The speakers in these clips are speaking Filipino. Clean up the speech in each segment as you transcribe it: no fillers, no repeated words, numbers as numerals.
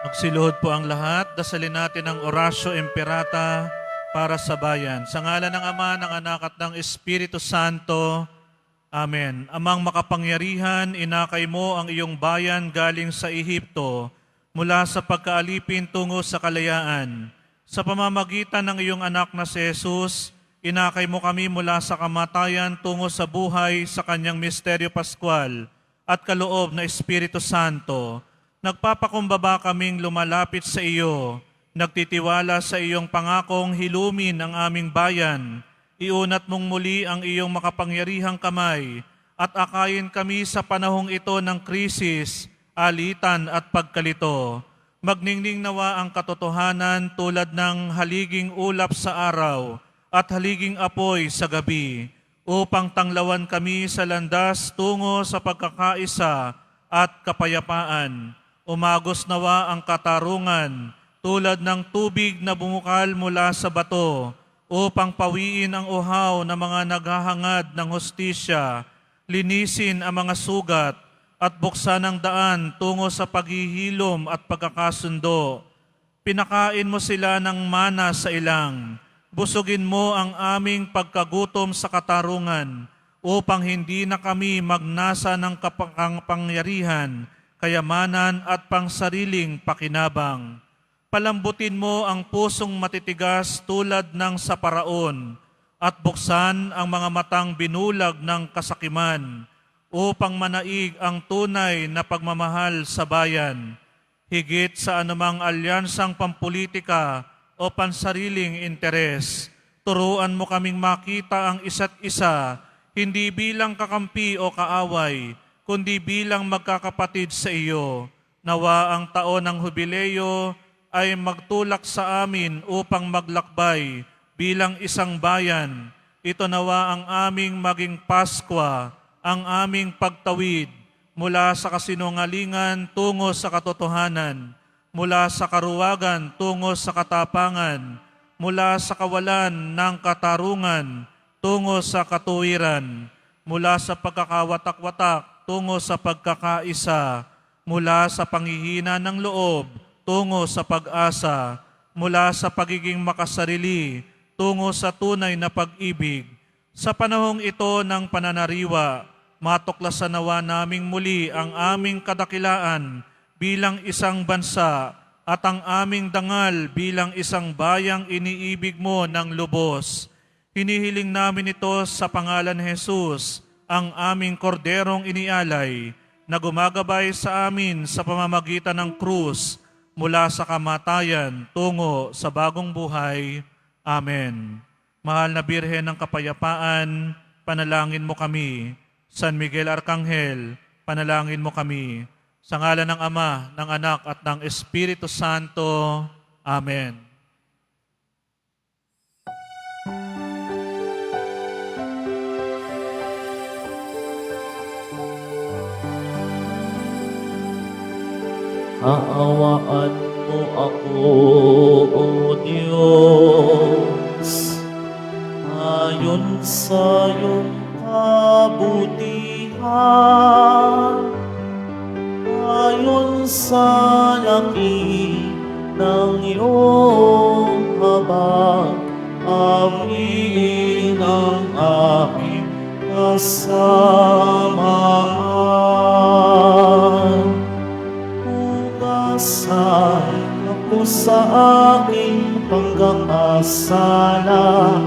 Magsiluhod po ang lahat. Dasalin natin ang Oratio Imperata para sa bayan. Sa ngalan ng Ama, ng Anak at ng Espiritu Santo. Amen. Amang makapangyarihan, inakay mo ang iyong bayan galing sa Ehipto mula sa pagkaalipin tungo sa kalayaan. Sa pamamagitan ng iyong anak na si Jesus, inakay mo kami mula sa kamatayan tungo sa buhay sa kanyang misteryo paskwal at kaloob na Espiritu Santo. Nagpapakumbaba kaming lumalapit sa iyo, nagtitiwala sa iyong pangakong hilumin ang aming bayan. Iunat mong muli ang iyong makapangyarihang kamay at akayin kami sa panahong ito ng krisis, alitan at pagkalito. Magningning nawa ang katotohanan tulad ng haliging ulap sa araw at haliging apoy sa gabi, upang tanglawan kami sa landas tungo sa pagkakaisa at kapayapaan. Umagos nawa ang katarungan tulad ng tubig na bumukal mula sa bato, upang pawiin ang uhaw ng mga naghahangad ng hustisya, linisin ang mga sugat, at buksan ang daan tungo sa paghihilom at pagkakasundo. Pinakain mo sila ng mana sa ilang. Busugin mo ang aming pagkagutom sa katarungan, upang hindi na kami magnasa ng kapangyarihan, kayamanan at pangsariling pakinabang. Palambutin mo ang pusong matitigas tulad ng sa paraon at buksan ang mga matang binulag ng kasakiman upang manaig ang tunay na pagmamahal sa bayan. Higit sa anumang alyansang pampolitika o pansariling interes, turuan mo kaming makita ang isa't isa, hindi bilang kakampi o kaaway, kundi bilang magkakapatid sa iyo. Nawa ang taon ng hubileo ay magtulak sa amin upang maglakbay bilang isang bayan. Ito nawa ang aming maging Paskwa, ang aming pagtawid mula sa kasinungalingan tungo sa katotohanan, mula sa karuwagan tungo sa katapangan, mula sa kawalan ng katarungan tungo sa katuwiran, mula sa pagkakawatak-watak tungo sa pagkakaisa, mula sa panghihina ng loob tungo sa pag-asa, mula sa pagiging makasarili tungo sa tunay na pag-ibig. Sa panahong ito ng pananariwa, matuklasan nawa naming muli ang aming kadakilaan bilang isang bansa at ang aming dangal bilang isang bayang iniibig mo ng lubos. Hinihiling namin ito sa pangalan ni Jesus, ang aming korderong inialay, na gumagabay sa amin sa pamamagitan ng krus, mula sa kamatayan tungo sa bagong buhay. Amen. Mahal na Birhen ng Kapayapaan, panalangin mo kami. San Miguel Arcangel, panalangin mo kami. Sa ngalan ng Ama, ng Anak at ng Espiritu Santo. Amen. Kaawaan mo ako, O Diyos, ayon sa iyong kabutihan, ayon sa laki ng iyong habag, amin ang aking kasamaan. Ugasan ako sa aking pagkakasala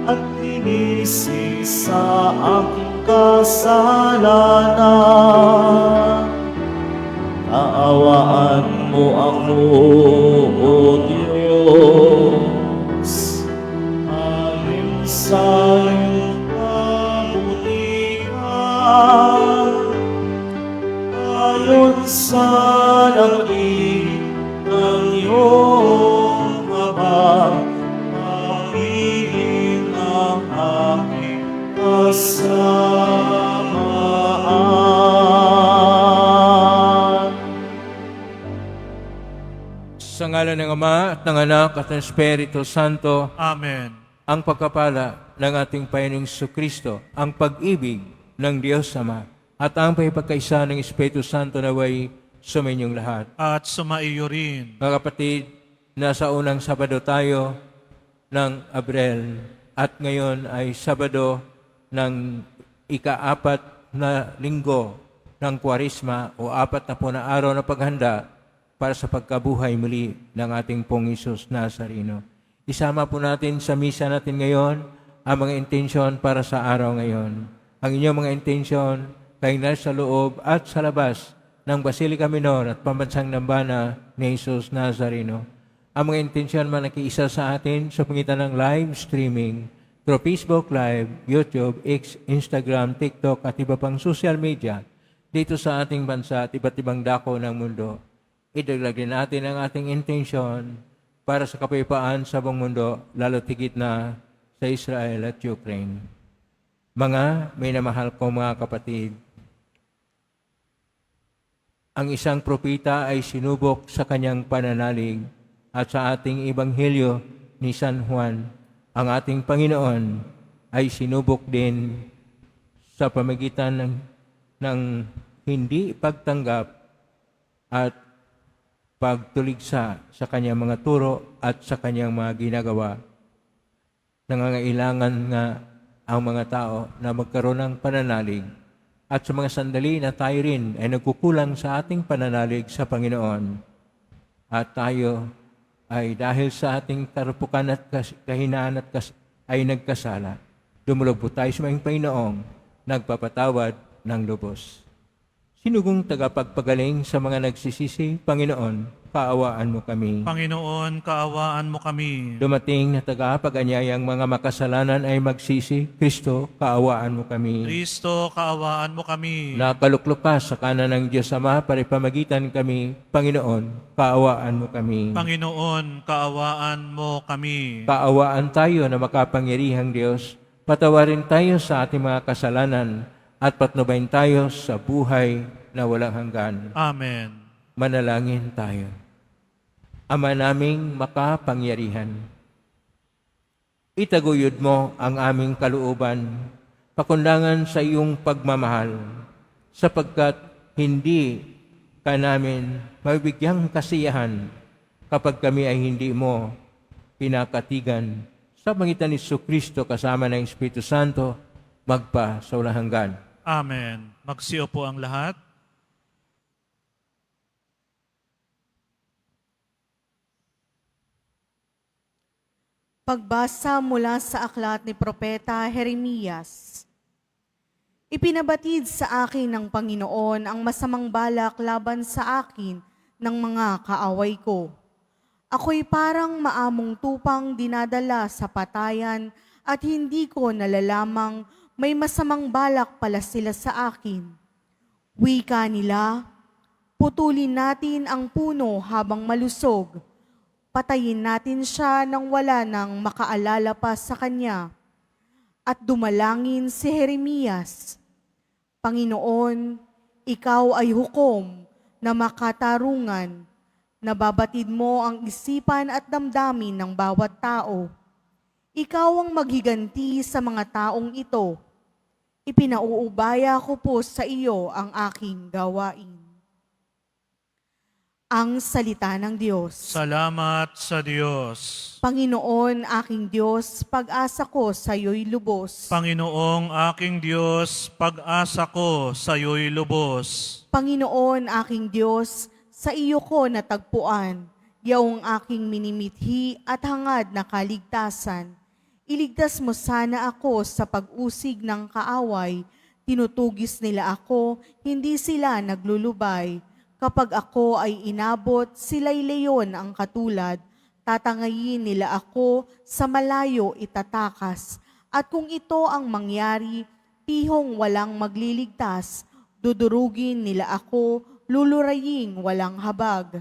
at linisin sa aking kasalanan. Kaawaan mo ako, O Diyos, ayon sa iyong kabutihan, ayon sa langit ng iyong habag, pamilin ang aking kasamaan. Sa ngalan ng Ama at ng Anak at ng Espiritu Santo, Amen. ang pagkapala ng ating Panginoong Jesucristo, ang pag-ibig ng Diyos Ama, at ang pagkakaisa ng Espiritu Santo naway sumainyong lahat. At sumaiyo rin. Mga kapatid, nasa unang Sabado tayo ng Abril at ngayon ay Sabado ng ika-4 na linggo ng Kwaresma o 40 na araw na paghanda para sa pagkabuhay muli ng ating pong Hesus Nazareno. Isama po natin sa misa natin ngayon ang mga intensyon para sa araw ngayon. Ang inyong mga intensyon kay nasa loob at sa labas ng Basilica Minor at Pambansang Dambana ni Hesus Nazareno. Ang mga intensyon man nakiisa sa atin sa pangitan ng live streaming through Facebook Live, YouTube, X, Instagram, TikTok at iba pang social media dito sa ating bansa at iba't ibang dako ng mundo. Idagdag din natin ang ating intensyon para sa kapayapaan sa buong mundo, lalo tigit na sa Israel at Ukraine. Mga minamahal ko mga kapatid, ang isang propeta ay sinubok sa kanyang pananalig at sa ating Ebanghelyo ni San Juan, ang ating Panginoon ay sinubok din sa pamagitan ng hindi pagtanggap at pagtuligsa sa kanyang mga turo at sa kanyang mga ginagawa. Nangangailangan nga ang mga tao na magkaroon ng pananalig at sa mga sandali na tayo rin ay nagkukulang sa ating pananalig sa Panginoon at tayo ay dahil sa ating karupukan at kahinaan ay nagkasala. Dumulog po tayo sa mga Panginoong nagpapatawad ng lubos. Sinugong tagapagpagaling sa mga nagsisisi, Panginoon, kaawaan mo kami. Panginoon, kaawaan mo kami. Dumating na tagapag-anyayang mga makasalanan ay magsisi, Kristo, kaawaan mo kami. Kristo, kaawaan mo kami. Nakaluklok ka sa kanan ng Diyos Ama para ipamagitan kami, Panginoon, kaawaan mo kami. Panginoon, kaawaan mo kami. Kaawaan tayo na makapangyarihang Diyos, patawarin tayo sa ating mga kasalanan, at patnubayin tayo sa buhay na walang hanggan. Amen. Manalangin tayo. Ama naming makapangyarihan, itaguyod mo ang aming kalooban, pakundangan sa iyong pagmamahal, sapagkat hindi ka namin mabibigyang kasiyahan kapag kami ay hindi mo pinakatigan. Sa pangitan ni Jesucristo kasama ng Espiritu Santo, magpa sa walang hanggan. Amen. Magsiyo po ang lahat. Pagbasa mula sa aklat ni Propeta Jeremias. Ipinabatid sa akin ng Panginoon ang masamang balak laban sa akin ng mga kaaway ko. Ako'y parang maamong tupang dinadala sa patayan at hindi ko nalalamang may masamang balak pala sila sa akin. Wika nila, putulin natin ang puno habang malusog. Patayin natin siya nang wala nang makaalala pa sa kanya. At dumalangin si Jeremias, Panginoon, ikaw ay hukom na makatarungan. Nababatid mo ang isipan at damdamin ng bawat tao. Ikaw ang maghiganti sa mga taong ito. Ipinauubaya ko po sa iyo ang aking gawain. Ang salita ng Diyos. Salamat sa Diyos. Panginoon, aking Diyos, pag-asa ko sa iyo'y lubos. Panginoong aking Diyos, pag-asa ko sa iyo'y lubos. Panginoon, aking Diyos, sa iyo ko natagpuan, yaong aking minimithi at hangad na kaligtasan. Iligtas mo sana ako sa pag-usig ng kaaway. Tinutugis nila ako, hindi sila naglulubay. Kapag ako ay inabot, sila'y leyon ang katulad. Tatangayin nila ako, sa malayo itatakas. At kung ito ang mangyari, tihong walang magliligtas. Dudurugin nila ako, luluraying walang habag.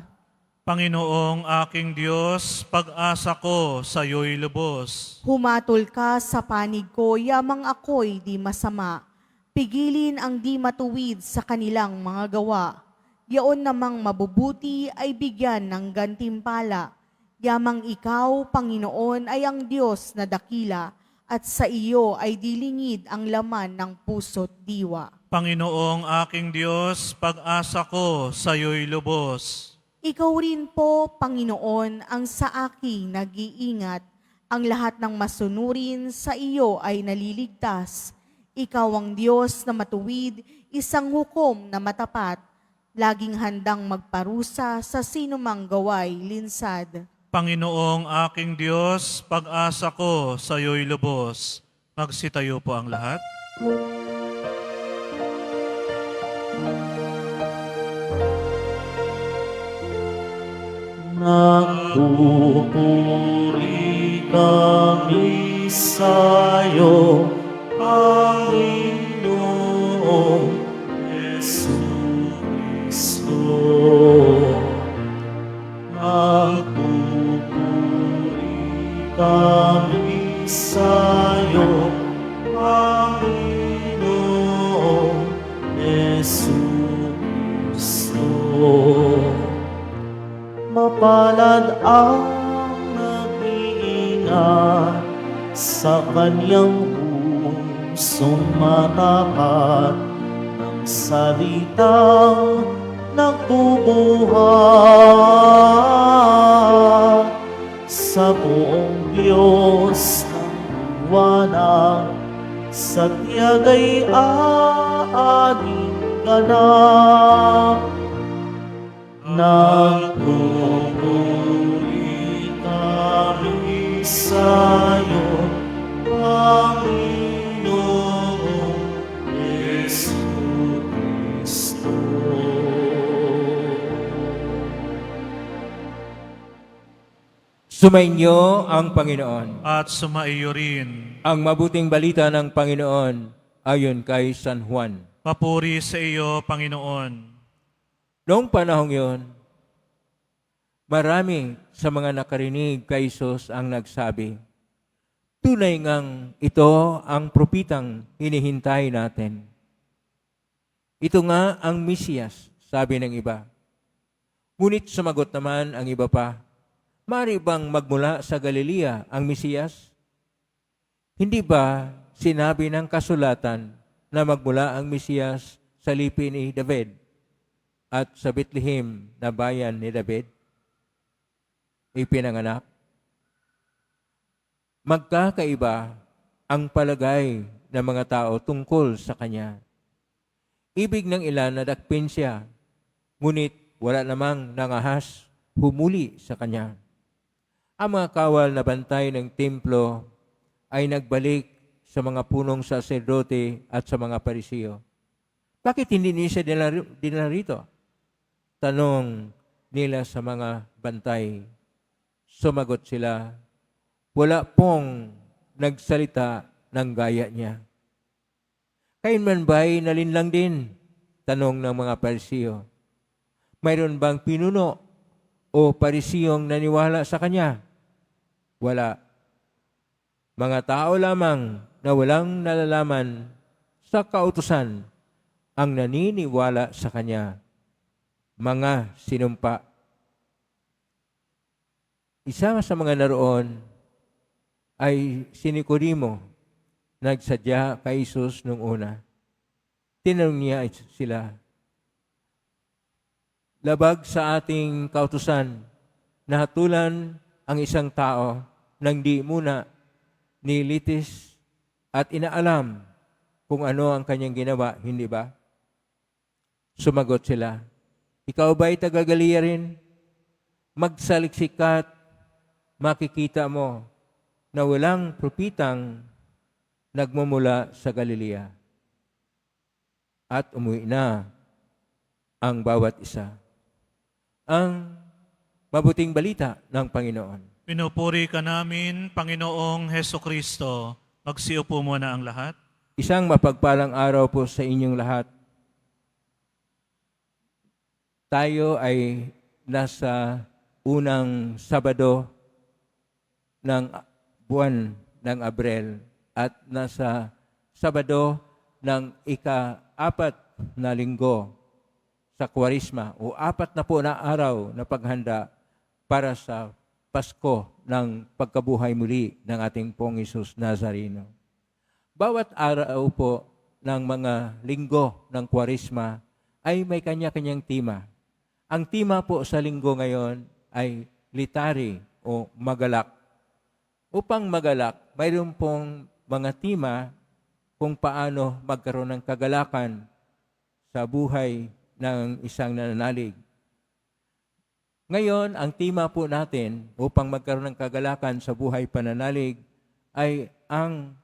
Panginoong aking Diyos, pag-asa ko sa iyo'y lubos. Humatol ka sa panig ko, yamang ako'y di masama. Pigilin ang di matuwid sa kanilang mga gawa. Yaon namang mabubuti ay bigyan ng gantimpala. Yamang ikaw, Panginoon, ay ang Diyos na dakila at sa iyo ay dilingid ang laman ng puso't diwa. Panginoong aking Diyos, pag-asa ko sa iyo'y lubos. Ikaw rin po, Panginoon, ang sa aking nag-iingat. Ang lahat ng masunurin sa iyo ay naliligtas. Ikaw ang Diyos na matuwid, isang hukom na matapat, laging handang magparusa sa sinumang gaway linsad. Panginoong aking Diyos, pag-asa ko sa iyo'y lubos. Magsitayo po ang lahat. Nagpupuri kami sa'yo, Panginoong Jesucristo. Nagpupuri kami sa'yo, Panginoong Jesucristo. Mapalad ang nag-iingat sa kanyang pusong matapat ng salitang nagbubuhat sa buong Diyos ng liwanag, sa tiyagay aading ganap. Nagpupuri kami sa'yo, Panginoong Jesucristo. Sumainyo ang Panginoon. At sumaiyo rin. Ang mabuting balita ng Panginoon ayon kay San Juan. Papuri sa iyo, Panginoon. Noong panahong yon, marami sa mga nakarinig kay Jesus ang nagsabi, tunay ngang ito ang propitang hinihintay natin. Ito nga ang Mesiyas, sabi ng iba. Ngunit sumagot naman ang iba pa, maaari bang magmula sa Galilea ang Mesiyas? Hindi ba sinabi ng kasulatan na magmula ang Mesiyas sa lipi ni David at sa Bethlehem na bayan ni David ipinanganak? Magkakaiba ang palagay ng mga tao tungkol sa kanya. Ibig ng ilan na dakpin siya, ngunit wala namang nangahas humuli sa kanya. Ang mga kawal na bantay ng templo ay nagbalik sa mga punong saserdote at sa mga parisiyo. Bakit hindi niya siya dinala rito? Tanong nila sa mga bantay. Sumagot sila, wala pong nagsalita ng gaya niya. Kailan ba'y nalinlang din? Tanong ng mga parisiyo. Mayroon bang pinuno o parisiyong naniwala sa kanya? Wala. Mga tao lamang na walang nalalaman sa kautusan ang naniniwala sa kanya. Mga sinumpa. Isa sa mga naroon ay si Nicodemo, nagsadya kay Jesus nung una. Tinanong niya sila, labag sa ating kautusan na hatulan ang isang tao nang di muna nilitis at inaalam kung ano ang kanyang ginawa, hindi ba? Sumagot sila, ikaw ba'y taga-Galilea rin? Magsaliksik ka't makikita mo na walang propitang nagmumula sa Galilea. At umuwi na ang bawat isa. Ang mabuting balita ng Panginoon. Pinupuri ka namin, Panginoong Heso Kristo. Magsiupo muna ang lahat. Isang mapagpalang araw po sa inyong lahat. Tayo ay nasa unang Sabado ng buwan ng Abril at nasa Sabado ng ika-4 na linggo sa Kwaresma o 4 na po na araw na paghanda para sa Pasko ng pagkabuhay muli ng ating pong Hesus Nazareno. Bawat araw po ng mga linggo ng Kwaresma ay may kanya-kanyang tema. Ang tema po sa linggo ngayon ay litari o magalak. Upang magalak, mayroon pong mga tema kung paano magkaroon ng kagalakan sa buhay ng isang nananalig. Ngayon, ang tema po natin upang magkaroon ng kagalakan sa buhay pananalig ay ang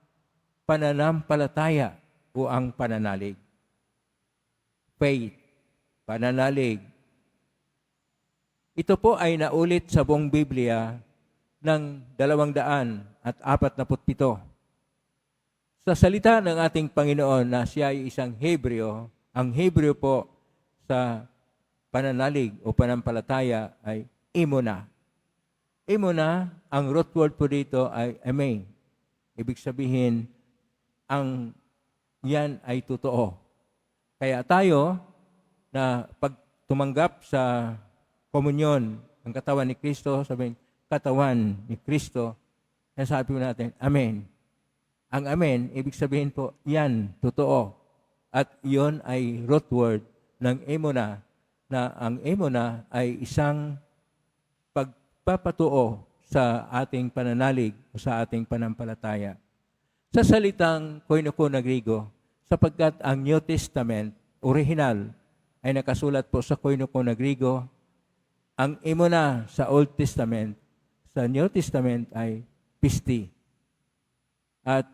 pananampalataya o ang pananalig. Faith, pananalig. Ito po ay naulit sa buong Biblia ng 247. Sa salita ng ating Panginoon na siya ay isang Hebreo, ang Hebreo po sa pananalig o panampalataya ay imuna. Imuna, ang root word po dito ay eme. Ibig sabihin, ang yan ay totoo. Kaya tayo na pag tumanggap sa komunyon ng katawan ni Kristo, sabihin, katawan ni Kristo, nasabi po natin, Amen. Ang Amen, ibig sabihin po, yan, totoo. At yon ay root word ng emuna, na ang emuna ay isang pagpapatuo sa ating pananalig o sa ating panampalataya. Sa salitang Koinoko na Griego, sapagkat ang New Testament, original, ay nakasulat po sa Koinoko na Griego, ang emuna sa Old Testament, sa New Testament ay pisti. At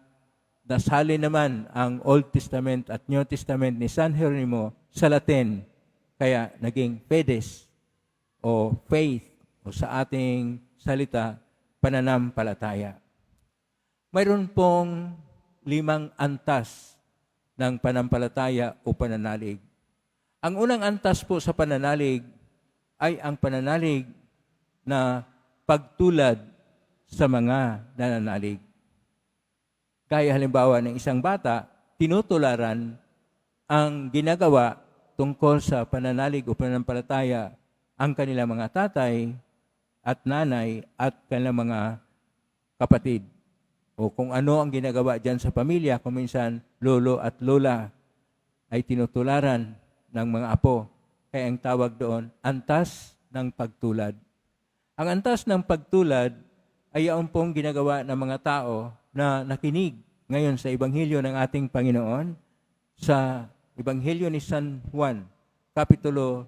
nasali naman ang Old Testament at New Testament ni San Jeronimo sa Latin, kaya naging pedes o faith o sa ating salita, pananampalataya. Mayroon pong 5 antas ng panampalataya o pananalig. Ang unang antas po sa pananalig ay ang pananalig na pagtulad sa mga nananalig. Gaya halimbawa ng isang bata, tinutularan ang ginagawa tungkol sa pananalig o pananampalataya ang kanilang mga tatay at nanay at kanilang mga kapatid. O kung ano ang ginagawa dyan sa pamilya, kung minsan lolo at lola ay tinutularan ng mga apo. Kaya ang tawag doon, antas ng pagtulad. Ang antas ng pagtulad ay yaon pong ginagawa ng mga tao na nakinig ngayon sa Ebanghelyo ng ating Panginoon, sa Ebanghelyo ni San Juan, Kapitulo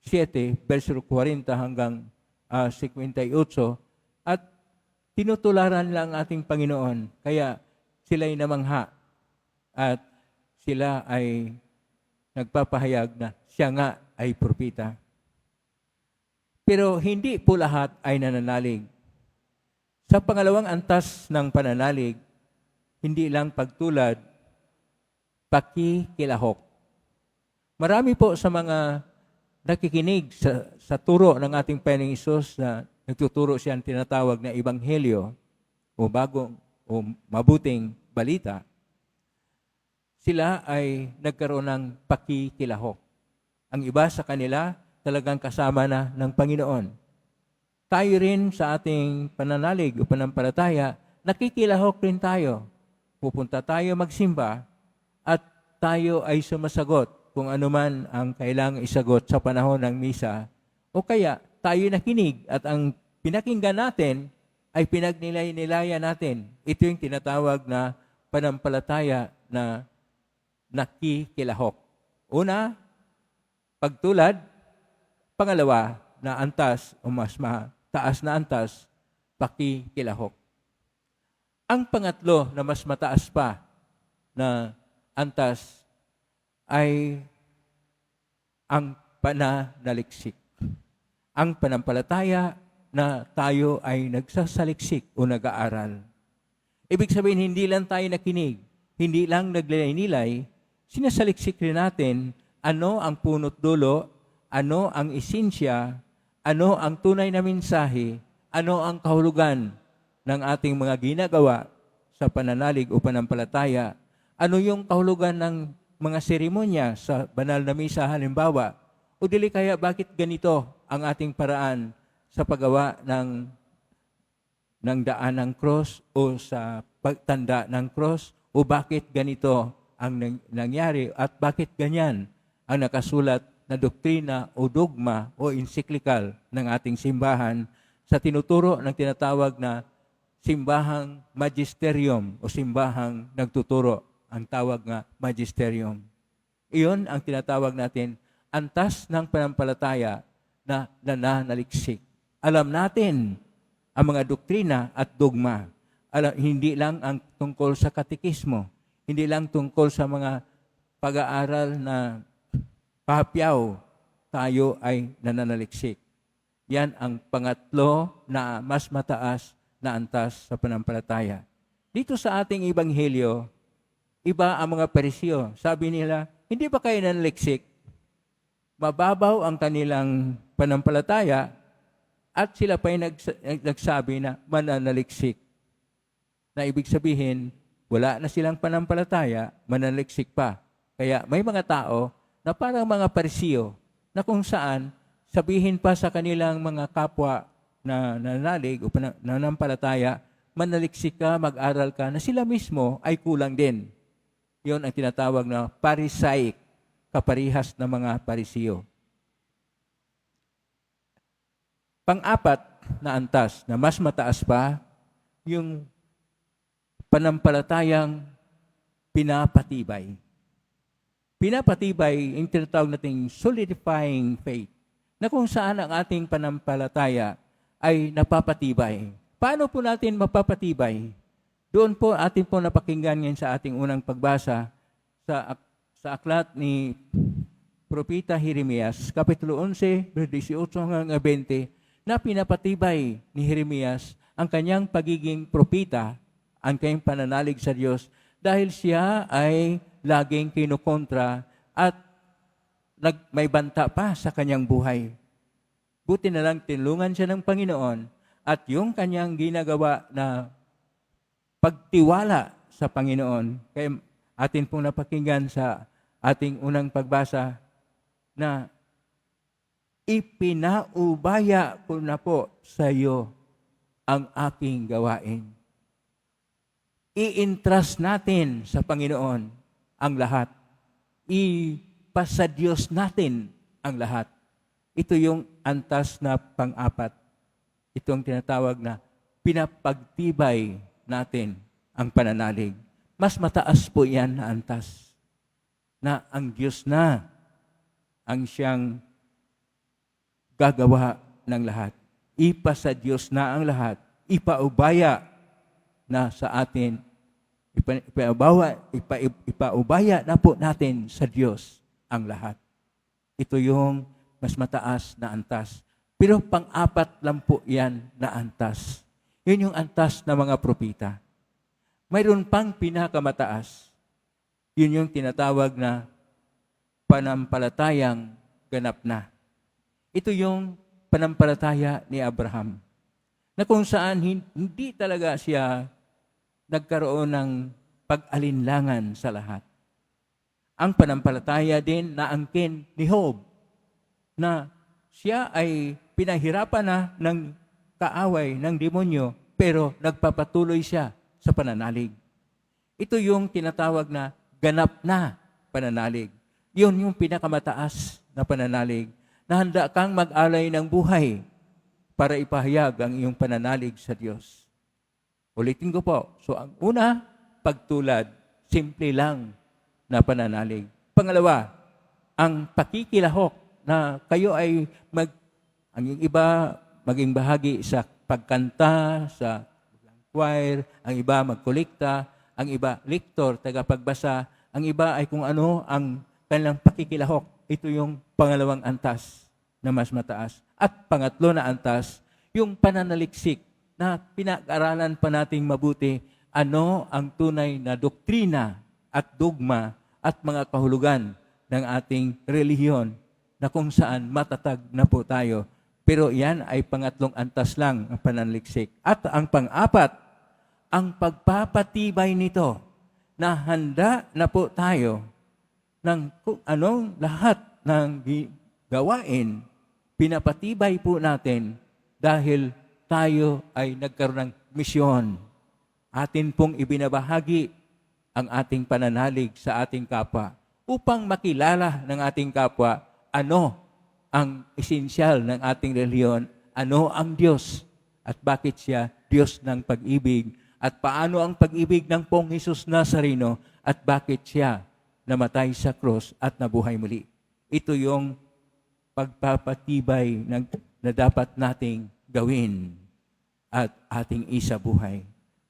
7, versikulo 40 hanggang 58, at tinutularan lang ating Panginoon, kaya sila'y namangha at sila ay nagpapahayag na siya nga ay propeta. Pero hindi po lahat ay nananalig. Sa pangalawang antas ng pananalig, hindi lang pagtulad, pakikilahok. Marami po sa mga nakikinig sa turo ng ating Panginoong Hesus na nagtuturo siya ang tinatawag na Ebanghelyo o bagong o mabuting balita, sila ay nagkaroon ng pakikilahok. Ang iba sa kanila talagang kasama na ng Panginoon. Tayo rin sa ating pananalig o panampalataya, nakikilahok rin tayo. Pupunta tayo magsimba at tayo ay sumasagot kung anuman ang kailangang isagot sa panahon ng misa, o kaya tayo nakinig at ang pinakinggan natin ay pinagnilay-nilayan natin. Ito yung tinatawag na panampalataya na nakikilahok. Una, pagtulad. Pangalawa, na antas o mas mataas na antas, pakikilahok. Ang pangatlo na mas mataas pa na antas ay ang pananaliksik. Ang panampalataya na tayo ay nagsasaliksik o nag-aaral. Ibig sabihin, hindi lang tayo nakinig, hindi lang naglalay-nilay, sinasaliksik rin natin ano ang punot dulo, ano ang esensya, ano ang tunay na mensahe, ano ang kahulugan ng ating mga ginagawa sa pananalig o panampalataya, ano yung kahulugan ng mga seremonya sa banal na misa halimbawa, o dili kaya bakit ganito ang ating paraan sa paggawa ng ng daan ng cross o sa pagtanda ng cross o bakit ganito ang nangyari at bakit ganyan ang nakasulat na doktrina o dogma o encyclical ng ating simbahan sa tinuturo ng tinatawag na simbahang magisterium o simbahang nagtuturo, ang tawag nga magisterium. Iyon ang tinatawag natin antas ng pananampalataya na nananaliksik. Alam natin ang mga doktrina at dogma. Hindi lang ang tungkol sa katekismo, hindi lang tungkol sa mga pag-aaral na pahapyaw, tayo ay nananaliksik. Yan ang pangatlo na mas mataas na antas sa pananampalataya. Dito sa ating ebanghelyo, iba ang mga Pariseo. Sabi nila, hindi ba kayo nananaliksik? Mababaw ang kanilang pananampalataya at sila pa nagsabi na mananaliksik. Na ibig sabihin, wala na silang pananampalataya, mananaliksik pa. Kaya may mga tao na parang mga Pariseo na kung saan sabihin pa sa kanilang mga kapwa na nananalig o pananampalataya, manaliksik ka, mag-aral ka, na sila mismo ay kulang din. Yon ang tinatawag na Pharisaic, kaparihas na mga Pariseo. Pang-apat na antas na mas mataas pa, yung panampalatayang pinapatibay. Pinapatibay, yung tinatawag nating solidifying faith, na kung saan ang ating panampalataya ay napapatibay. Paano po natin mapapatibay? Doon po atin po napakinggan ngayon sa ating unang pagbasa sa aklat ni Propeta Jeremias, Kapitulo 11, verse 18 hanggang 20, na pinapatibay ni Jeremias ang kanyang pagiging propeta, ang kanyang pananalig sa Diyos, dahil siya ay laging kinukontra at may banta pa sa kanyang buhay. Buti na lang tinulungan siya ng Panginoon at yung kanyang ginagawa na pagtiwala sa Panginoon. Kaya atin pong napakinggan sa ating unang pagbasa na ipinaubaya ko na po sa iyo ang aking gawain. I-entrust natin sa Panginoon ang lahat. Ipasa Diyos natin ang lahat. Ito yung antas na pang-apat. Ito ang tinatawag na pinapagtibay natin ang pananalig. Mas mataas po yan na antas. Na ang Diyos na ang siyang gagawa ng lahat. Ipasa Diyos na ang lahat. Ipaubaya na sa atin. Ipaubaya na po natin sa Diyos ang lahat. Ito yung mas mataas na antas. Pero pang-apat lang po yan na antas. Yun yung antas ng mga propita. Mayroon pang pinakamataas. Yun yung tinatawag na panampalatayang ganap na. Ito yung panampalataya ni Abraham. Na kung saan hindi talaga siya nagkaroon ng pag-alinlangan sa lahat. Ang panampalataya din na angkin ni Job na siya ay pinahirapan na ng kaaway ng demonyo pero nagpapatuloy siya sa pananalig. Ito yung tinatawag na ganap na pananalig. Yun yung pinakamataas na pananalig na handa kang mag-alay ng buhay para ipahayag ang iyong pananalig sa Diyos. Ulitin ko po. So, ang una, pagtulad, simple lang na pananalig. Pangalawa, ang pakikilahok na kayo ay ang iba maging bahagi sa pagkanta, sa choir, ang iba magkolekta, ang iba lektor, tagapagbasa, ang iba ay kung ano ang kanilang pakikilahok. Ito yung pangalawang antas na mas mataas. At pangatlo na antas, yung pananaliksik na pinag-aralan pa nating mabuti ano ang tunay na doktrina at dogma at mga kahulugan ng ating relihiyon na kung saan matatag na po tayo. Pero yan ay pangatlong antas lang ang pananaliksik. At ang pang-apat, ang pagpapatibay nito na handa na po tayo ng kung anong lahat ng gawain, pinapatibay po natin dahil tayo ay nagkaroon ng misyon. Atin pong ibinabahagi ang ating pananalig sa ating kapwa upang makilala ng ating kapwa ano ang esensyal ng ating reliyon, ano ang Diyos at bakit siya Diyos ng pag-ibig at paano ang pag-ibig ng Pong Jesus Nazareno at bakit siya namatay sa krus at nabuhay muli. Ito yung pagpapatibay na dapat nating gawin at ating isabuhay.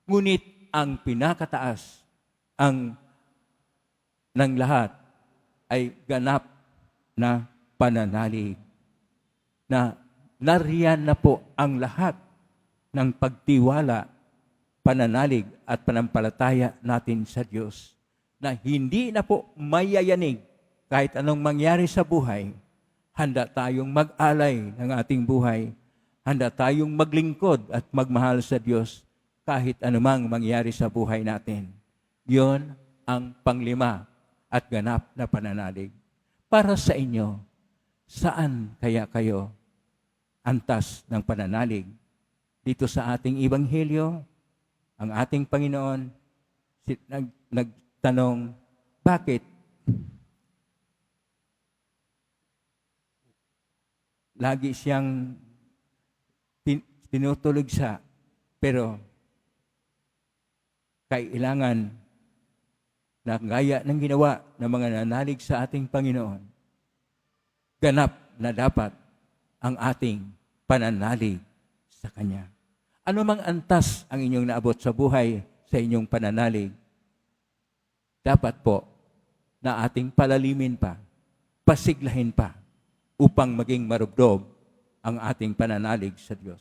Ngunit ang pinakataas ng lahat ay ganap na pananalig. Na nariyan na po ang lahat ng pagtiwala, pananalig at panampalataya natin sa Diyos. Na hindi na po mayayanig kahit anong mangyari sa buhay. Handa tayong mag-alay ng ating buhay. Handa tayong maglingkod at magmahal sa Diyos kahit anumang mangyari sa buhay natin. Yon ang panglima at ganap na pananalig. Para sa inyo, saan kaya kayo antas ng pananalig? Dito sa ating Ebanghelyo, ang ating Panginoon nagtanong, bakit lagi siyang tinutulog siya, pero kailangan na gaya ng ginawa ng mga nanalig sa ating Panginoon, ganap na dapat ang ating pananalig sa Kanya. Ano mang antas ang inyong naabot sa buhay sa inyong pananalig, dapat po na ating palalimin pa, pasiglahin pa, upang maging marubdob ang ating pananalig sa Diyos.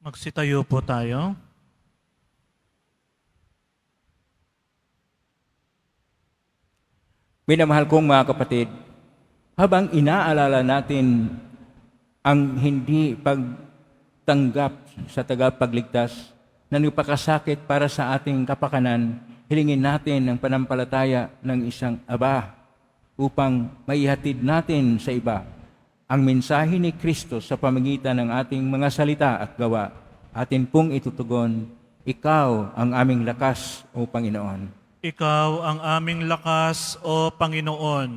Magsitayo po tayo. Minamahal kong mga kapatid, habang inaalala natin ang hindi pagtanggap sa tagapagligtas na nagpakasakit para sa ating kapakanan, hilingin natin ang panampalataya ng isang Aba upang maihatid natin sa iba ang mensahe ni Kristo sa pamamagitan ng ating mga salita at gawa. Atin pong itutugon, Ikaw ang aming lakas, O Panginoon. Ikaw ang aming lakas, O Panginoon.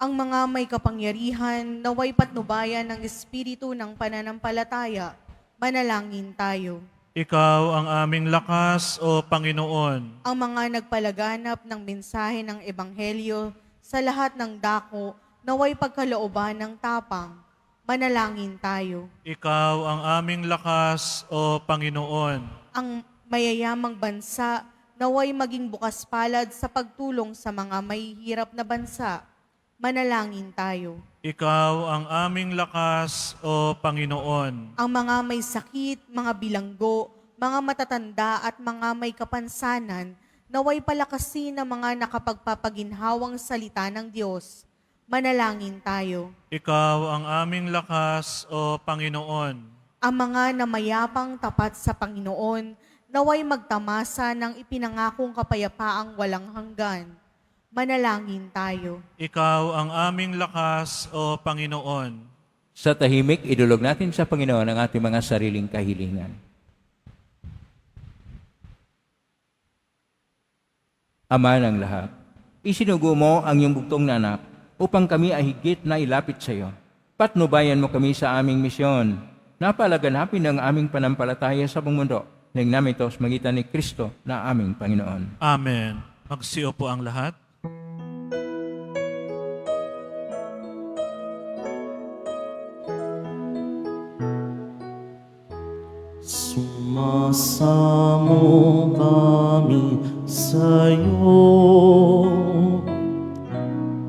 Ang mga may kapangyarihan naway patnubayan ng espiritu ng pananampalataya, manalangin tayo. Ikaw ang aming lakas, O Panginoon. Ang mga nagpalaganap ng mensahe ng Ebanghelyo sa lahat ng dako, naway pagkalooban ng tapang, manalangin tayo. Ikaw ang aming lakas, O Panginoon. Ang mayayamang bansa, naway maging bukas palad sa pagtulong sa mga mahihirap na bansa, manalangin tayo. Ikaw ang aming lakas, O Panginoon. Ang mga may sakit, mga bilanggo, mga matatanda at mga may kapansanan, naway palakasin ng mga nakapagpapaginhawang salita ng Diyos. Manalangin tayo. Ikaw ang aming lakas, O Panginoon. Ang mga namayapang tapat sa Panginoon, naway magtamasa ng ipinangakong kapayapaang walang hanggan. Manalangin tayo. Ikaw ang aming lakas, O Panginoon. Sa tahimik, idulog natin sa Panginoon ang ating mga sariling kahilingan. Ama ng lahat, isinugo mo ang iyong bugtong na anak upang kami ay higit na ilapit sa iyo. Patnubayan mo kami sa aming misyon. Napalaganapin ang aming panampalataya sa buong mundo. Nang namin ito sa magitan ni Kristo na aming Panginoon. Amen. Magsiyo po ang lahat. Sumasamo kami sa'yo,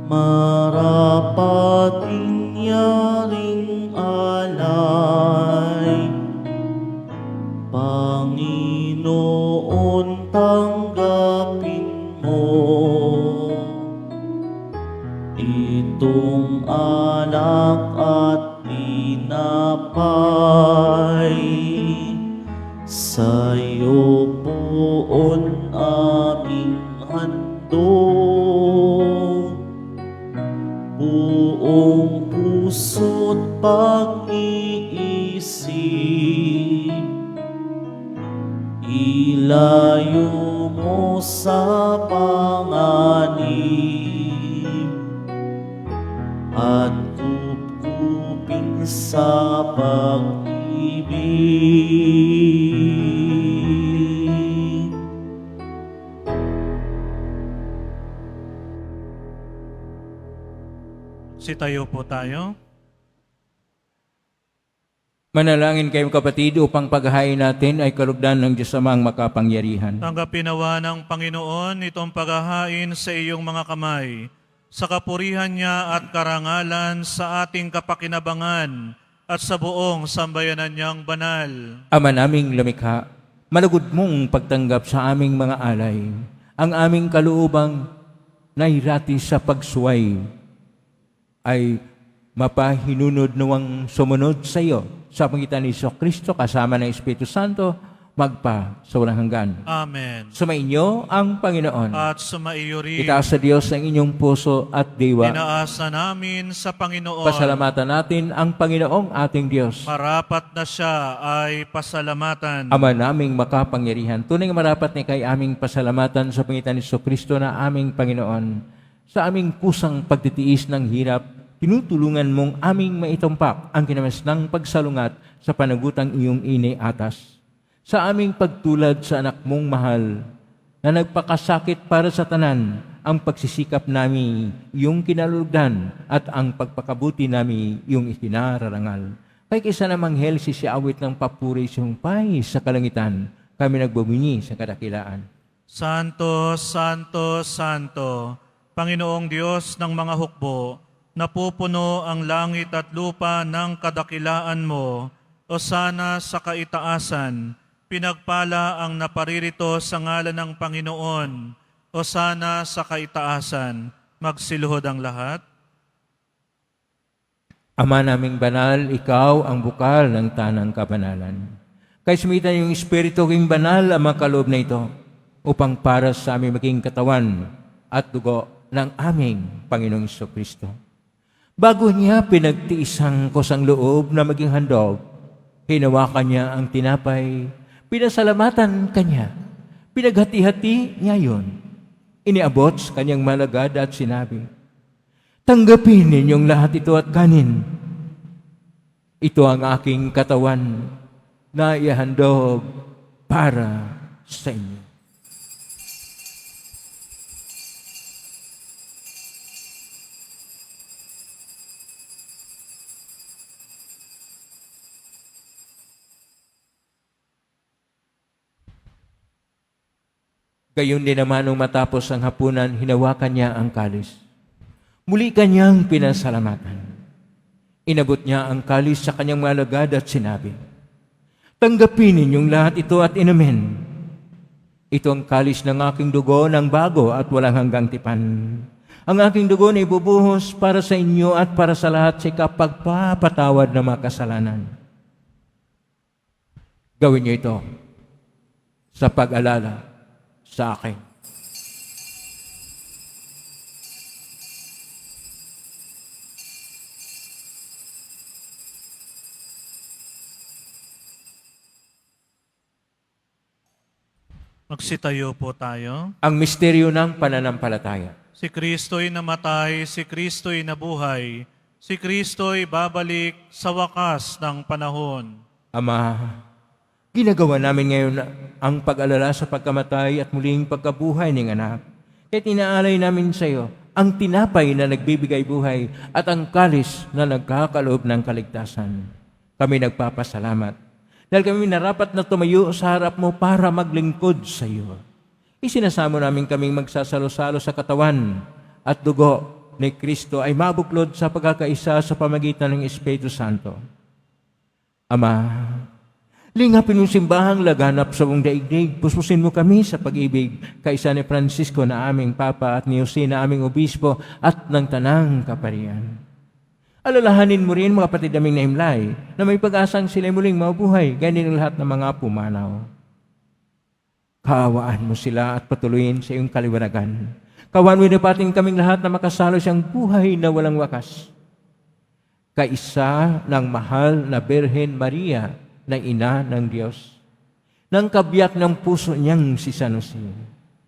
marapat inyaring alay. Panginoon, tanggapin mo itong alak at tinapay. Sa'yo poon aming handog, buong puso't pag-iisip, ilayo mo sa panganib, at kupkupin sa pag-ibig. Sitayo po tayo. Manalangin kayo kapatid upang paghahain natin ay kalugdan ng Diyos Amang makapangyarihan. Tanggapin nawa ng Panginoon itong paghahain sa iyong mga kamay, sa kapurihan niya at karangalan sa ating kapakinabangan at sa buong sambayanan niyang banal. Ama naming lumikha, malugod mong pagtanggap sa aming mga alay, ang aming kaluubang nairati sa pagsuway ay mapahinunod nawang sumunod sa iyo sa pangitan ni Kristo kasama ng Espiritu Santo magpa sa walang hanggan. Amen. Sumainyo ang Panginoon. At sumaiyo rin. Itaas sa Diyos ang inyong puso at diwa. Inaasa namin sa Panginoon. Pasalamatan natin ang Panginoong ating Diyos. Marapat na siya ay pasalamatan. Ama naming makapangyarihan, tunay nga marapat ni kay aming pasalamatan sa pangitan ni Kristo na aming Panginoon. Sa aming kusang pagtitiis ng hirap, tinutulungan mong aming maitumpak ang kinamasnang pagsalungat sa panagutang iyong iniatas. Sa aming pagtulad sa anak mong mahal, na nagpakasakit para sa tanan, ang pagsisikap namin iyong kinalugdan at ang pagpakabuti namin iyong itinararangal. Kay kisa namang hel si awit ng papuri siyong pay sa kalangitan, kami nagbubunyi sa kadakilaan. Santo, Santo, Santo, Panginoong Diyos ng mga hukbo, napupuno ang langit at lupa ng kadakilaan mo, o sana sa kaitaasan, pinagpala ang naparirito sa ngalan ng Panginoon, o sana sa kaitaasan, magsiluhod ang lahat. Ama naming banal, ikaw ang bukal ng tanang kabanalan. Kay sumitan yung Espiritu king banal ang mga kaloob na ito, upang para sa aming maging katawan at dugo ng aming Panginoong Kristo. Bago niya pinagtiisang kusang loob na maging handog, hinawakan niya ang tinapay, pinasalamatan kanya, pinaghati-hati niya yun. Iniabot sa kanyang malagad at sinabi, tanggapin ninyong lahat ito at kanin. Ito ang aking katawan na ihandog para sa inyo. Gayon din naman nung matapos ang hapunan, hinawakan niya ang kalis. Muli kanyang pinasalamatan. Inabot niya ang kalis sa kanyang malagad at sinabi, tanggapin ninyong lahat ito at inumin. Ito ang kalis ng aking dugo ng bago at walang hanggang tipan. Ang aking dugo na ibubuhos para sa inyo at para sa lahat sa kapagpapatawad ng mga kasalanan. Gawin niyo ito sa pag-alala sa akin. Magsitayo po tayo. Ang misteryo ng pananampalataya. Si Kristo'y namatay, si Kristo'y nabuhay, si Kristo'y babalik sa wakas ng panahon. Ama, ginagawa namin ngayon ang pag-alala sa pagkamatay at muling pagkabuhay ng anak. Kaya't inaalay namin sa iyo ang tinapay na nagbibigay buhay at ang kalis na nagkakaloob ng kaligtasan. Kami nagpapasalamat dahil kami narapat na tumayo sa harap mo para maglingkod sa iyo. Isinasamo namin kaming magsasalo-salo sa katawan at dugo ni Kristo ay mabuklod sa pagkakaisa sa pamagitan ng Espiritu Santo. Ama, lingapin mong simbahang laganap sa buong daigdig. Puspusin mo kami sa pag-ibig kaisa ni Francisco na aming Papa at ni Jose na aming Obispo at ng Tanang Kaparian. Alalahanin mo rin mga kapatid naming naimlay na may pag-asang sila muling mabuhay gaya ng lahat ng mga pumanaw. Kaawaan mo sila at patuloyin sa iyong kaliwanagan. Kawan mo na pating kaming lahat na makasalo siyang buhay na walang wakas. kaisa ng mahal na Birhen Maria na ina ng Diyos, ng kabiyak ng puso niyang si San Jose,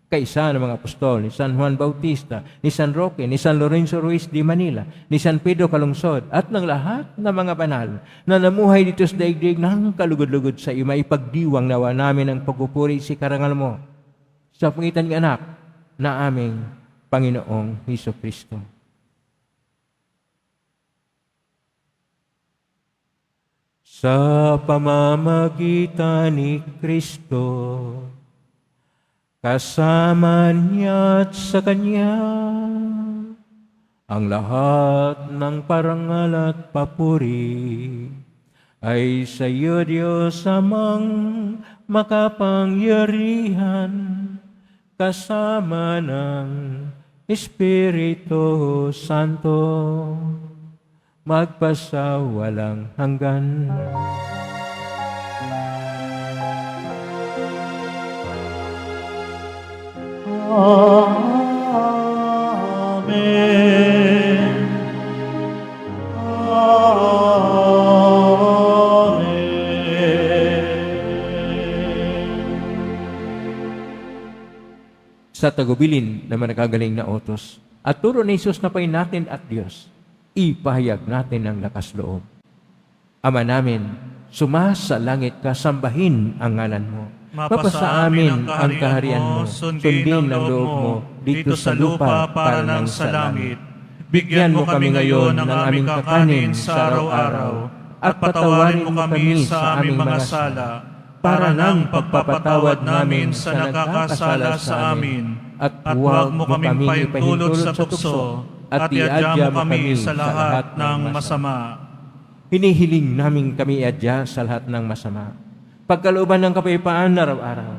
kaisa ng mga apostol, ni San Juan Bautista, ni San Roque, ni San Lorenzo Ruiz de Manila, ni San Pedro Calungsod, at ng lahat ng mga banal na namuhay dito sa daigdig ng kalugod-lugod sa iyo, maipagdiwang nawa namin ang pagpupuri si karangal mo sa pangitan ng anak na aming Panginoong Hesus-Kristo. Sa pamamagitan ni Kristo, kasama niya at sa Kanya, ang lahat ng parangal at papuri ay sa iyo, Diyos Amang makapangyarihan, kasama ng Espiritu Santo, magpasawalang hanggan. Amen. Sa tagubilin na managagaling na utos at turo ni Jesus na pay natin at Diyos, ipahayag natin ang lakas loob. Ama namin, sumasa langit ka, sambahin ang ngalan mo. Mapasa amin ang kaharian mo, sundin ang loob mo dito sa lupa para nang sa langit. Bigyan mo kami ngayon ng aming kakanin sa araw-araw, at patawarin mo kami sa aming mga sala, para ng pagpapatawad namin sa nagkakasala sa amin, at huwag mo kaming paintulot sa tukso, at iadya mo kami sa lahat ng masama. Hinihiling namin kami iadya sa lahat ng masama. Pagkalooban ng kapayapaan araw-araw,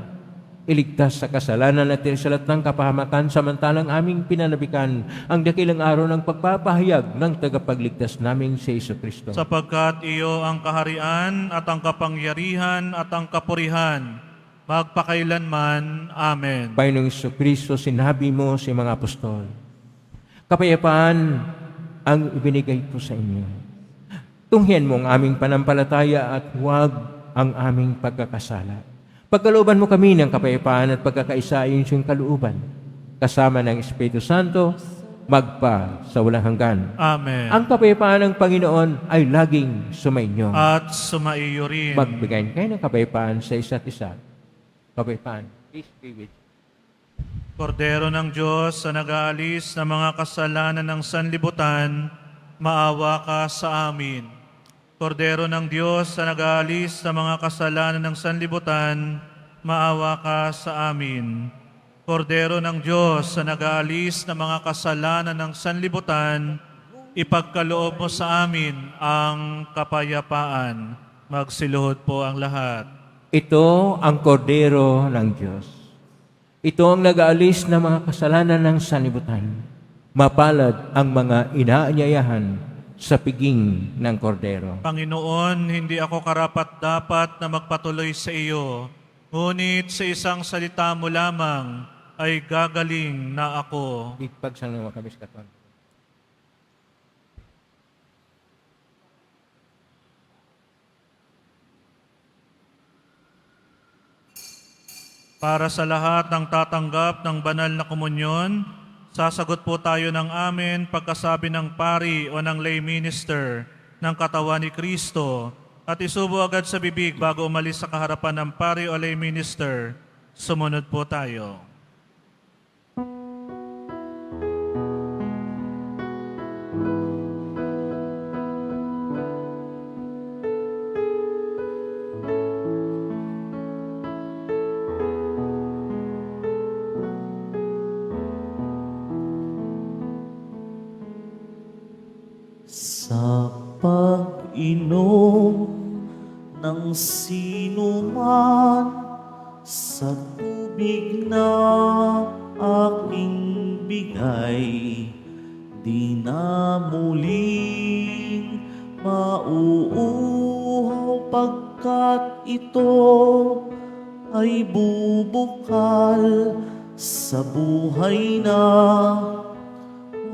iligtas sa kasalanan at tirisalat ng kapahamakan, samantalang aming pinanabikan ang dakilang araw ng pagpapahayag ng tagapagligtas naming si Jesu-Kristo. Sapagkat iyo ang kaharian at ang kapangyarihan at ang kapurihan, magpakailanman. Amen. Panginoong Jesu-Kristo, sinabi mo sa mga apostol, kapayapaan ang ibinigay ko sa inyo. Tunghian mo ang aming panampalataya at huwag ang aming pagkakasala. Pagkalooban mo kami ng kapayapaan at pagkakaisa ayon sa iyong kalooban, kasama ng Espiritu Santo, magpa sa walang hanggan. Amen. Ang kapayapaan ng Panginoon ay laging sumainyo. At sumaiyo rin. Magbigay kayo ng kapayapaan sa isa't isa. Kapayapaan. Peace be with you. Kordero ng Diyos sa nag-aalis ng mga kasalanan ng sanlibutan, maawa ka sa amin. Kordero ng Diyos sa nag-aalis ng mga kasalanan ng sanlibutan, maawa ka sa amin. Kordero ng Diyos sa nag-aalis ng mga kasalanan ng sanlibutan, ipagkaloob mo sa amin ang kapayapaan. Magsiluhod po ang lahat. Ito ang kordero ng Diyos. Ito ang nag-aalis ng mga kasalanan ng sanlibutan. Mapalad ang mga inaanyayahan sa piging ng kordero. Panginoon, hindi ako karapat-dapat na magpatuloy sa iyo, ngunit sa isang salita mo lamang ay gagaling na ako. Ipagsangawa kami sa katawan. Para sa lahat ng tatanggap ng banal na komunyon, sasagot po tayo ng amen pagkasabi ng pari o ng lay minister ng katawan ni Kristo at isubo agad sa bibig bago umalis sa kaharapan ng pari o lay minister. Sumunod po tayo. Sa pag-inom ng sinuman sa tubig na aking bigay, di na muling mauuhaw pagkat ito ay bubukal sa buhay na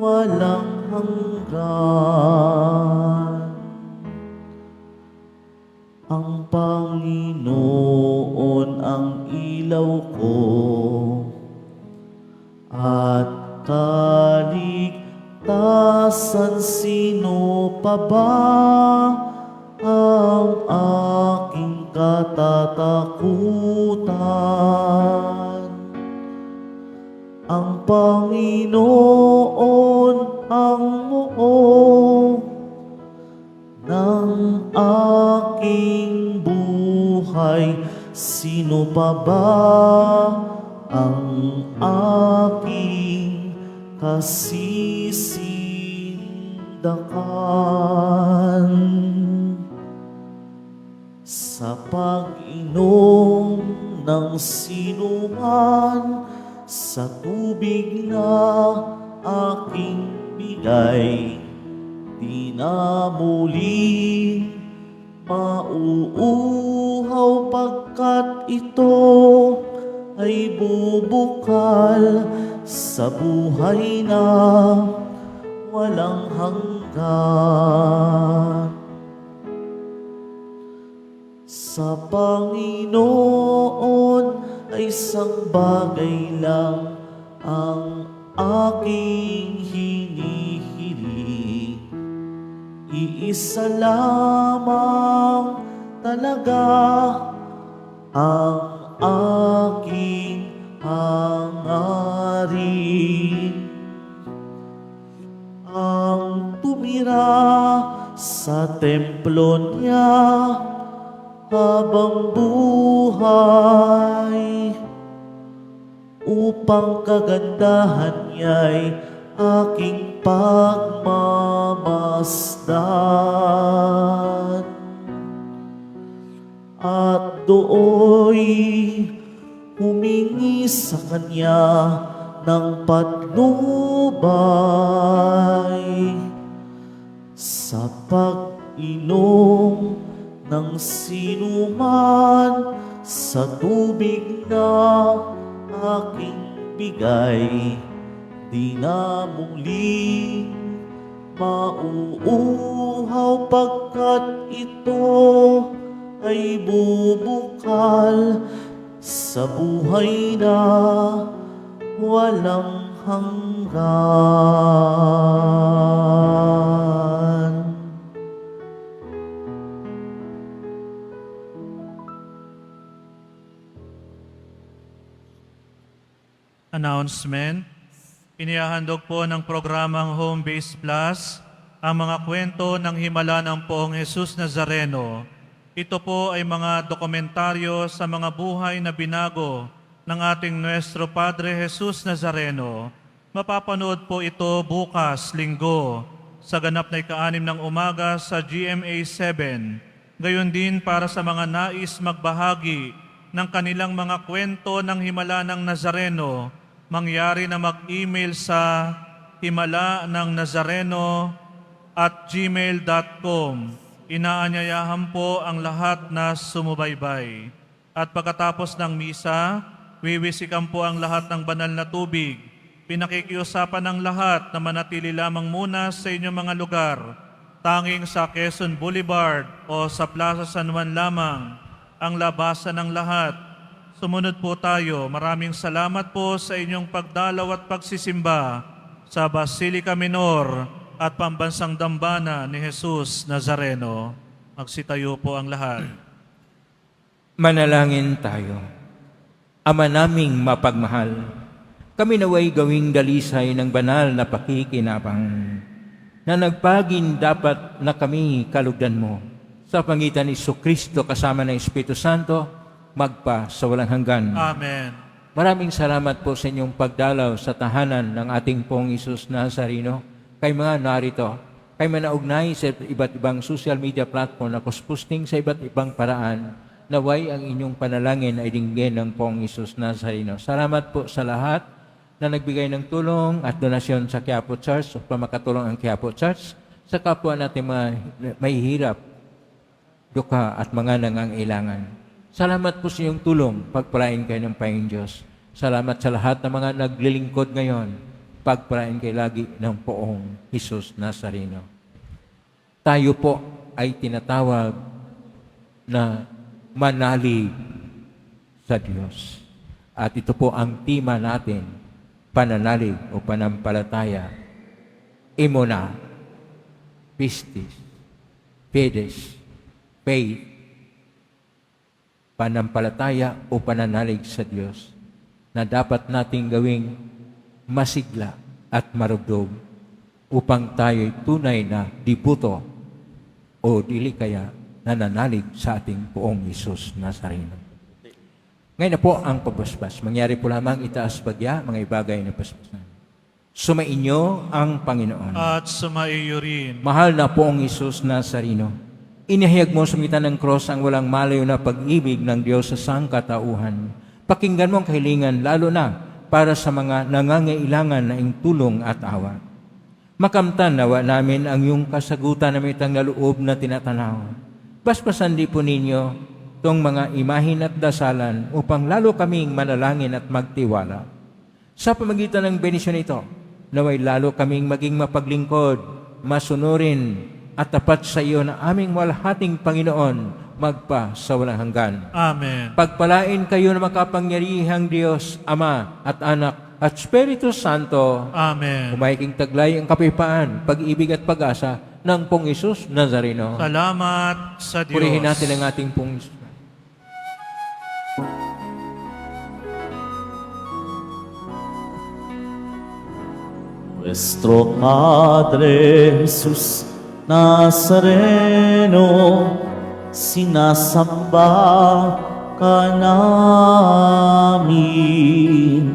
walang hanggan. Ang Panginoon ang ilaw ko at kaligtasan, sino pa ba ang aking katatakutan? Ang Panginoon ang muo ng aking buhay, sino pa ba ang aking kasisindakan? Sa pag-inom ng sinuman sa tubig na aking bigay, di na muling mauuhaw, pagkat ito ay bubukal sa buhay na walang hanggan. Sa Panginoon ay isang bagay lang ang aking hinihiling, iisa lamang talaga ang aking hangarin, ang tumira sa templo niya habang buhay, upang kagandahan niya'y aking pagmamasdan. At dooy humingi sa kanya ng patnubay sa pag-inom ng sinuman sa tubig na aking bigay, di na muling mauuhaw, pagkat ito ay bubukal sa buhay na walang hanggan. Announcement. Inihahandog po ng programang Home Base Plus ang mga kwento ng himala ng Poong Jesus Nazareno. Ito po ay mga dokumentaryo sa mga buhay na binago ng ating Nuestro Padre Jesus Nazareno. Mapapanood po ito bukas, Linggo, sa ganap na ika-6 ng umaga sa GMA 7. Gayon din para sa mga nais magbahagi ng kanilang mga kwento ng himala ng Nazareno, mangyari na mag-email sa himala-ng-nazareno@gmail.com. Inaanyayahan po ang lahat na sumubaybay. At pagkatapos ng misa, wiwisikan po ang lahat ng banal na tubig. Pinakikiusapan ng lahat na manatili lamang muna sa inyong mga lugar, tanging sa Quezon Boulevard o sa Plaza San Juan lamang ang labasan ng lahat. Sumunod po tayo. Maraming salamat po sa inyong pagdalaw at pagsisimba sa Basilica Minor at Pambansang Dambana ni Jesus Nazareno. Magsitayo po ang lahat. Manalangin tayo. Ama naming mapagmahal, kami naway gawing dalisay ng banal na pakikinabang na nagpagin dapat na kami kalugdan mo sa pangitan ni Kristo kasama ng Espiritu Santo, magpa sa walang hanggan. Amen. Maraming salamat po sa inyong pagdalaw sa tahanan ng ating Poong Jesus Nazareno. Kay mga narito, kay mga naugnay sa iba't ibang social media platform na posting sa iba't ibang paraan, naway ang inyong panalangin ay dinggin ng Poong Jesus Nazareno. Salamat po sa lahat na nagbigay ng tulong at donasyon sa Quiapo Church upang makatulong ang Quiapo Church sa kapwa natin mga mahihirap, duka at mga nangangailangan. Salamat po sa iyong tulong, pagpalain kayo ng Panginoon Diyos. Salamat sa lahat ng mga naglilingkod ngayon, pagpalain kayo lagi ng Poong Jesus Nazareno. Tayo po ay tinatawag na manalig sa Diyos. At ito po ang tema natin, pananalig o panampalataya. Imuna, pistis, pedes, faith, panampalataya o pananalig sa Diyos na dapat nating gawing masigla at marugdog upang tayo'y tunay na diputo o dili kaya nananalig sa ating poong Isus Nazareno. Ngayon na po ang pagbasbas. Mangyari po lamang itaas bagya, mga ibagay na pasbasan. Sumainyo ang Panginoon. At sumaiyo rin. Mahal na poong Isus Nazareno, inihayag mo sa mitan ng cross ang walang malayo na pag-ibig ng Diyos sa sangkatauhan. Pakinggan mo ang kahilingan, lalo na para sa mga nangangailangan na ing tulong at awa. Makamtan nawa namin ang iyong kasagutan na mitang na loob na tinatanaw. Basbasan di po ninyo itong mga imahin at dasalan upang lalo kaming manalangin at magtiwala. Sa pamagitan ng benisyon ito, naway lalo kaming maging mapaglingkod, masunurin, at tapat sa iyo na aming walhating Panginoon magpa sa walang hanggan. Amen. Pagpalain kayo na makapangyarihang Diyos, Ama at Anak at Espiritu Santo. Amen. Umaiking taglay ang kapayapaan, pag-ibig at pag-asa ng Pong Isus Nazareno. Salamat sa Diyos. Purihin natin ang ating Pong Isus. Nuestro Padre Jesus Nazareno, sinasamba ka namin,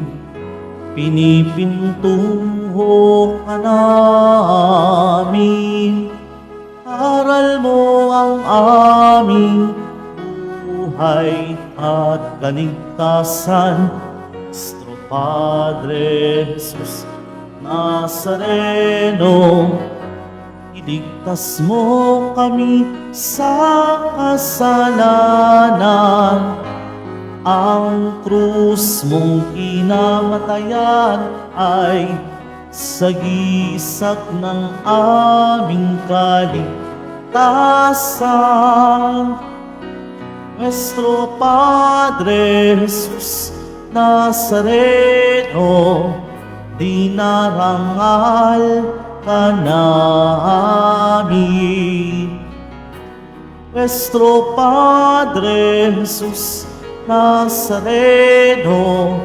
pinipintuho ka namin, aral mo ang aming buhay at kaligtasan. Nuestro Padre Jesus Nazareno, iligtas mo kami sa kasalanan. Ang krus mong kinamatayan ay sagisag ng aming kaligtasan. Nuestro Padre Jesus Nazareno, dinarangal ka namin. Nuestro Padre Jesus Nazareno,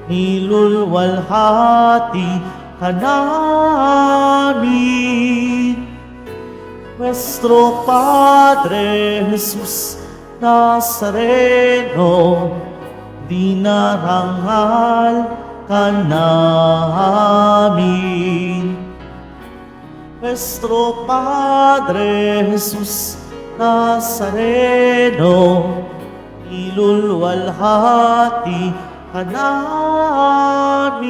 nilulwalhati ka namin. Nuestro Padre Jesus Nazareno, dinarangal ka namin. Nuestro Padre Jesus Nazareno, ilulwalhati ka namin.